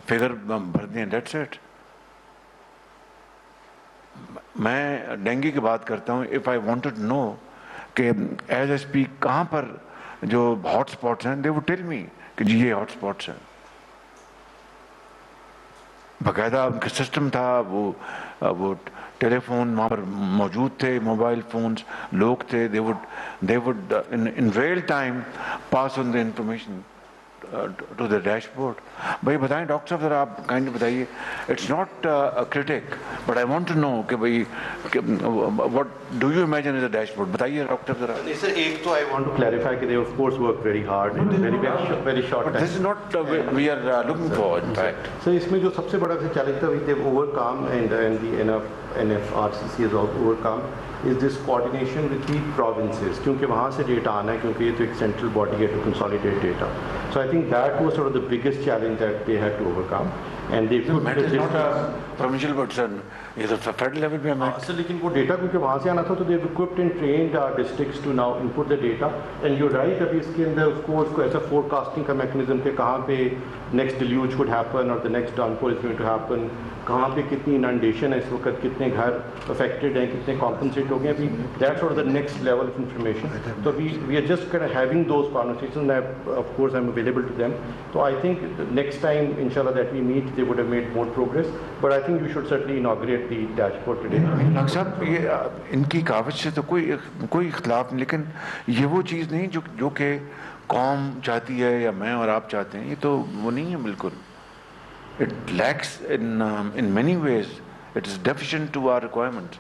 Figure بھر دیں, that's it. میں ڈینگی کی بات کرتا ہوں. اف آئی وانٹڈ نو کہ ایز اے اسپیک کہاں پر جو ہاٹ اسپاٹس ہیں, دے وڈ ٹیل می کہ جی یہ ہاٹ اسپاٹس ہیں. باقاعدہ ان کا سسٹم تھا, وہ ٹیلی فون وہاں پر موجود تھے, موبائل فونز, لوگ تھے. they would in real time pass on the information to the dashboard. بھائی بتائیں ڈاکٹر صاحب ذرا, آپ کائنڈلی بتائیے. It's not critic but I want to know کہ بھائی what do you imagine as a dashboard. بتائیے ڈاکٹر صاحب ذرا. نہیں سر, ایک تو آئی وانٹ ٹو کلیریفائی کہ they of course work very hard in very short time. This is not we are looking for in fact. سر اس میں جو سب سے بڑا چیلنج تھا they've overcome and the NFRCC has overcome is this coordination with the provinces, کیونکہ وہاں سے data آنا ہے, کیونکہ یہ تو ایک سینٹرل باڈی ہے to consolidate data. So I think that was sort of the biggest challenge that they had to overcome. And they That is not a provincial but is a federal level pay met. سر لیکن وہ data کیونکہ وہاں سے آنا تھا تو they've equipped and trained our districts to now input the data. And you're right, ابھی اس کے اندر of course کوئی ایسا forecasting کا mechanism کہ کہاں پہ next deluge could happen or the next downpour is going to happen, کہاں پہ کتنی inundation ہے اس وقت, کتنے گھر affected ہیں, کتنے compensate ہو گئے, ابھی that's sort of the next level of information. So we are just kind of having those conversations and of course I'm available to them. So I think the next time inshallah that we meet they would have made more progress, but I think we should certainly inaugurate the dashboard today. Doctor صاحب یہ ان کی کاوش سے تو کوئی اختلاف نہیں, لیکن یہ وہ چیز نہیں جو کہ قوم چاہتی ہے یا میں اور آپ چاہتے ہیں, یہ تو وہ نہیں ہے بالکل. It lacks in many ways. It is deficient to our requirements.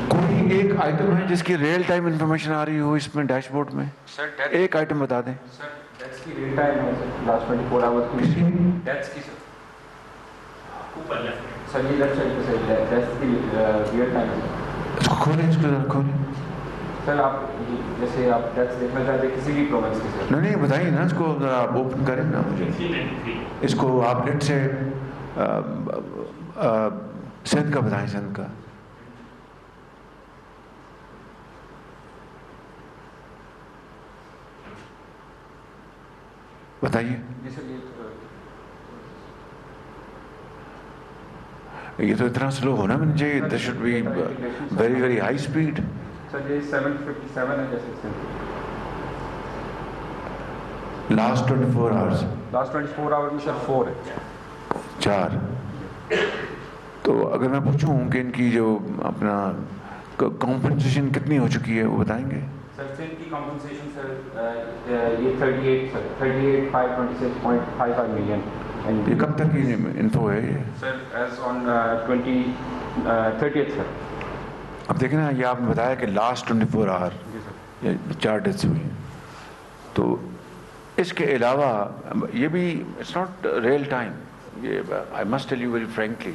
کوئی ایک آئٹم ہے جس کی ریئل ٹائم انفارمیشن آ رہی ہو اس میں ڈیش بورڈ میں؟ ایک آئٹم بتا دیں. سر ڈیتھس کی ریئل ٹائم ہے سر, لاسٹ 24 آورس کی ڈیتھس کی سر. سر یہ لیفٹ سائڈ پہ سر ڈیتھس کی ریئل ٹائم ہے. اس کو کھولیں, اس کو ذرا کھولیں. سر آپ جیسے آپ ڈیتھس دیکھنا چاہتے ہیں کسی بھی پروونس کی سر. نہیں بتائیے نا, اس کو ذرا آپ اوپن کریں نا مجھے. اس کو آپ لیٹ سے سندھ کا بتائیں, سندھ کا. بتائیے. جی سر یہ تو اتنا سلو ہونا بھی نہیں چاہیے. This should be very very high speed. Sir یہ 757 ہے جیسے لاسٹ 24 آورس. لاسٹ 24 آور میں سر 4 ہے. 4. تو اگر میں پوچھوں کہ ان کی جو اپنا کمپنسیشن کتنی ہو چکی ہے وہ بتائیں گے؟ سر سندھ کی کمپنسیشن سر یہ 38,526.55 ملین. یہ کب تک کی انفو ہے یہ؟ سر ایز آن 30th سر. اب دیکھیں نا, یہ آپ نے بتایا کہ لاسٹ 24 آور 4 ڈیتھس ہوئی ہیں. تو اس کے علاوہ یہ بھی اٹس ناٹ ریئل ٹائم. یہ I must tell you very frankly,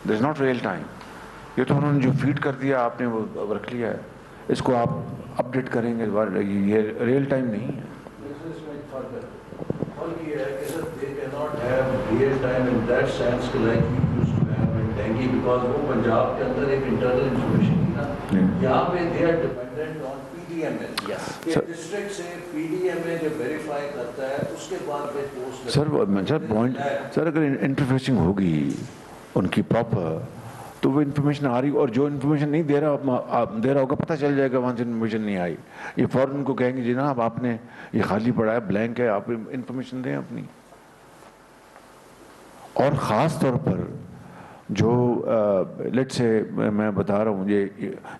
this is not real time. یہ تو انہوں نے جو فیڈ کر دیا آپ نے وہ رکھ لیا ہے. اس کو آپ اپڈیٹ کریں گے, یہ ریئل ٹائم نہیں ہے. real time in that sense like we used to have in dengue because وہ پنجاب کے اندر ایک internal information تھی نا, یہاں پہ they are dependent on PDMA. کہ ڈسٹرکٹ سے PDMA جو ویریفائی کرتا ہے اس کے بعد وہ پوسٹ. سر اگر انٹرفیسنگ ہوگی ان کی پراپر تو وہ انفارمیشن آ رہی, اور جو انفارمیشن نہیں دے رہا ہوگا پتہ چل جائے گا وہاں سے انفارمیشن نہیں آئی. یہ فوراً ان کو کہیں گے جناب آپ نے یہ خالی پڑا ہے, بلینک ہے, آپ انفارمیشن دیں اپنی. اور خاص طور پر جو لیٹ سے میں بتا رہا ہوں, یہ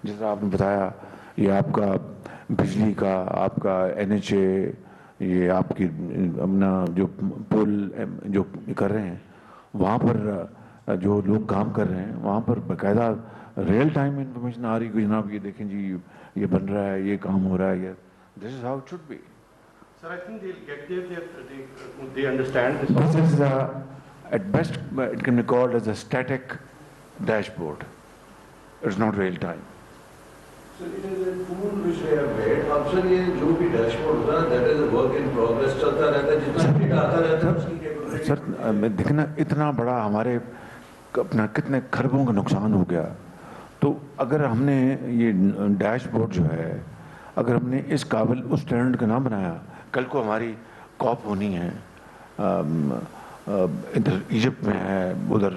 جیسا آپ نے بتایا, یہ آپ کا بجلی کا, آپ کا NHA, یہ آپ کی اپنا جو پول جو کر رہے ہیں وہاں پر جو لوگ کام کر رہے ہیں وہاں پر باقاعدہ ریئل ٹائم انفارمیشن آ رہی ہے کہ جناب یہ دیکھیں جی یہ بن رہا ہے, یہ کام ہو رہا ہے. یہ this is how it should be. Sir, I think they'll get there. They understand this. This is at best it can be called as a static dashboard. It's not real time. So it is a tool which they have made. اب سر یہ جو بھی dash board ہوتا ہے that is a work in progress, چلتا رہتا ہے, جتنا ڈیٹا آتا رہتا ہے اس کی کیپیبلٹی. سر دیکھنا اتنا بڑا ہمارے اپنا کتنے کھربوں کا نقصان ہو گیا. تو اگر ہم نے یہ ڈیش بورڈ جو ہے اگر ہم نے اس قابل اس اسٹینڈرڈ کا نہ بنایا, کل کو ہماری کاپ ہونی ہے, ادھر ایجپٹ میں ہے, ادھر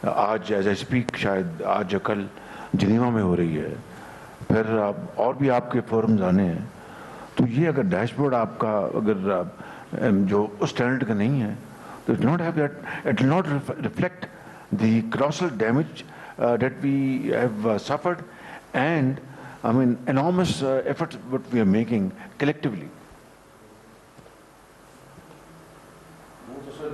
آج ایز اے اسپیک شاید آج یا کل جنیوا میں ہو رہی ہے, پھر اور بھی آپ کے فورمز آنے ہیں. تو یہ اگر ڈیش بورڈ آپ کا اگر جو اس اسٹینڈرڈ کا نہیں ہے تو it not have that, it will not reflect the colossal damage that we have suffered, and I mean enormous efforts what we are making collectively. So sir,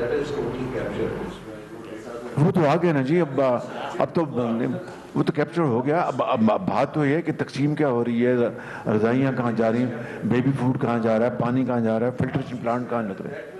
that is totally captured. وہ تو آ گیا نا جی, اب تو وہ تو capture ہو گیا. اب بات تو یہ ہے کہ تقسیم کیا ہو رہی ہے, رضائیاں کہاں جا رہی ہیں, بیبی فوڈ کہاں جا رہا ہے, پانی کہاں جا رہا ہے, فلٹریشن پلانٹ کہاں لگ رہے ہیں.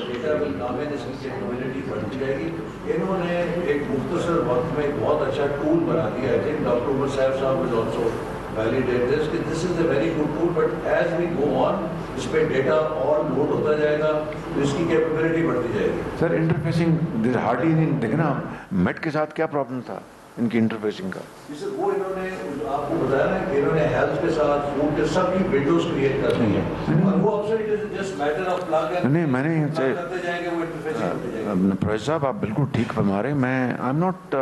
ڈیٹا ول کم ان, اس کی کمیونٹی بڑھتی جائے گی. انہوں نے ایک مختصر وقت میں ایک بہت اچھا ٹول بنا دیا. آئی تھنک ڈاکٹر عمر صاحب ول آلسو ویلیڈیٹ دس کہ this is a very good tool, but as we go on اس پہ ڈیٹا اور لوڈ ہوتا جائے گا تو اس کی کیپیبلٹی بڑھتی جائے گی. سر انٹرفیسنگ دیر ہارڈلی نہیں, دیکھیں نا میٹ کے ساتھ کیا پرابلم تھا ان کی انٹرفیسنگ کا. جسے وہ انہوں نے آپ کو بتایا نا کہ انہوں نے ہیلتھ کے ساتھ فوڈ کے سب کی ونڈوز کریٹ کر دی ہیں, اور وہ اکثر it is just matter of plug and نہیں, میں نے کرتے جائیں گے, وہ انٹرفیسنگ ہوتی جائے گی. پروفیسر صاحب آپ بالکل ٹھیک فرما رہے ہیں. میں I am not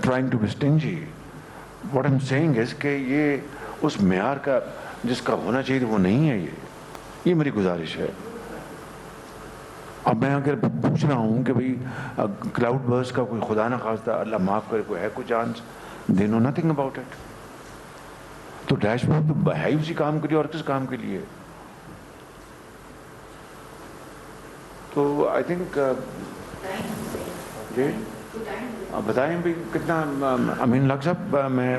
trying to be stingy. What I am seeing is کہ یہ اس معیار کا جس کا ہونا چاہیے وہ نہیں ہے. یہ میری گزارش ہے. اب میں اگر پوچھ رہا ہوں کہ بھئی کلاؤڈ برس کا کوئی خدا نہ خواستہ اللہ معاف کرے کوئی ہے کوئی chance, they know nothing about it. تو ڈیش بورڈ تو ہے ہی اسی کام کے لیے, اور کس کام کے لیے. تو آئی تھنک جی آپ بتائیں بھی کتنا. امین لاکھ صاحب میں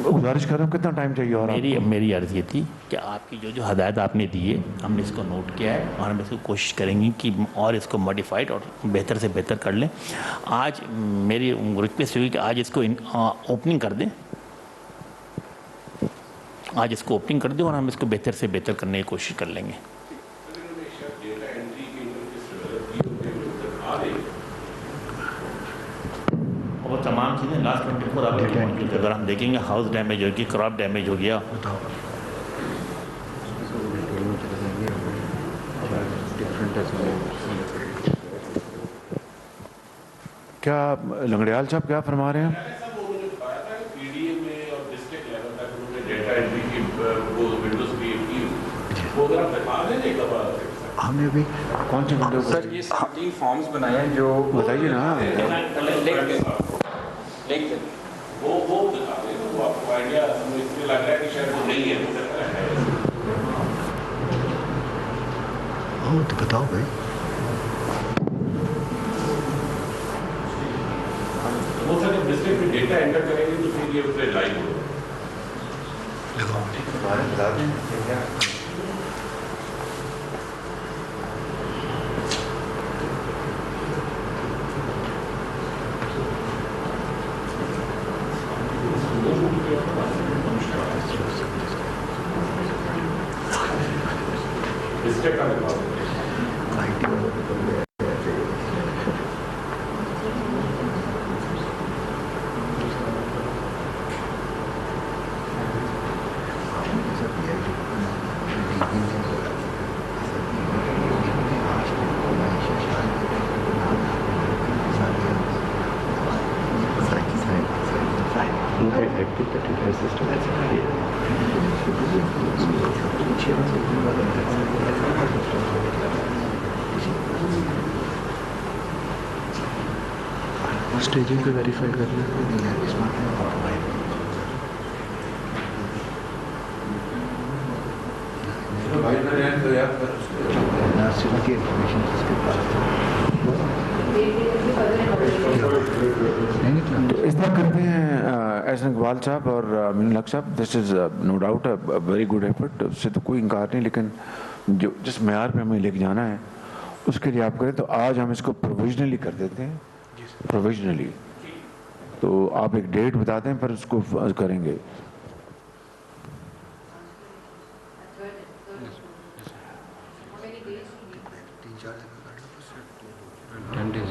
گزارش کر رہا ہوں کتنا ٹائم چاہیے. اور میری عرض یہ تھی کہ آپ کی جو ہدایت آپ نے دی ہے ہم نے اس کو نوٹ کیا ہے, اور ہم اس کو کوشش کریں گے کہ اور اس کو ماڈیفائڈ اور بہتر سے بہتر کر لیں. آج میری ریکویسٹ ہوئی کہ آج اس کو اوپننگ کر دیں, آج اس کو اوپننگ کر دیں اور ہم اس کو بہتر سے بہتر کرنے کی کوشش کر لیں گے. اور تمام چیزیں لاسٹ 24 آور کی موجود ہے. اگر ہم دیکھیں گے ہاؤس ڈیمیج ہو گیا, کراپ ڈیمیج ہو گیا, کیا لنگڑیال صاحب کیا فرما رہے ہیں. ہم نے بھی کون سے ونڈو سر یہ 17 فارمز بنائے ہیں جو بتائیے نا. وہ دکھا دیں, وہ آپ کو آئیڈیا اس میں لگ رہا ہے کہ شاید وہ نہیں ہے. ہاں تو بتاؤ بھائی. وہ سر جب ڈسٹرکٹ میں ڈیٹا انٹر کریں گے تو پھر یہ اس پہ لائیو ہوگا. بتا دیں کیا. ڈسٹرکٹ کا دکھا دیں. اسٹیجنگ کو ویریفائی کرنا کی انفارمیشن تو اس طرح کرتے ہیں احسن اقبال صاحب اور امین الحق صاحب. This is no doubt very good effort, اس سے تو کوئی انکار نہیں, لیکن جو جس معیار پہ ہمیں لے کے جانا ہے اس کے لیے آپ کریں. تو آج ہم اس کو پروویژنلی کر دیتے ہیں, پروویژنلی. تو آپ ایک ڈیٹ بتا دیں پھر اس کو کریں گے. 10 days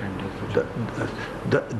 10 days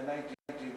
NITV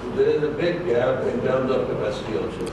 So there is a big gap in terms of capacity also.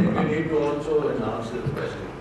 think we need to also enhance the capacity.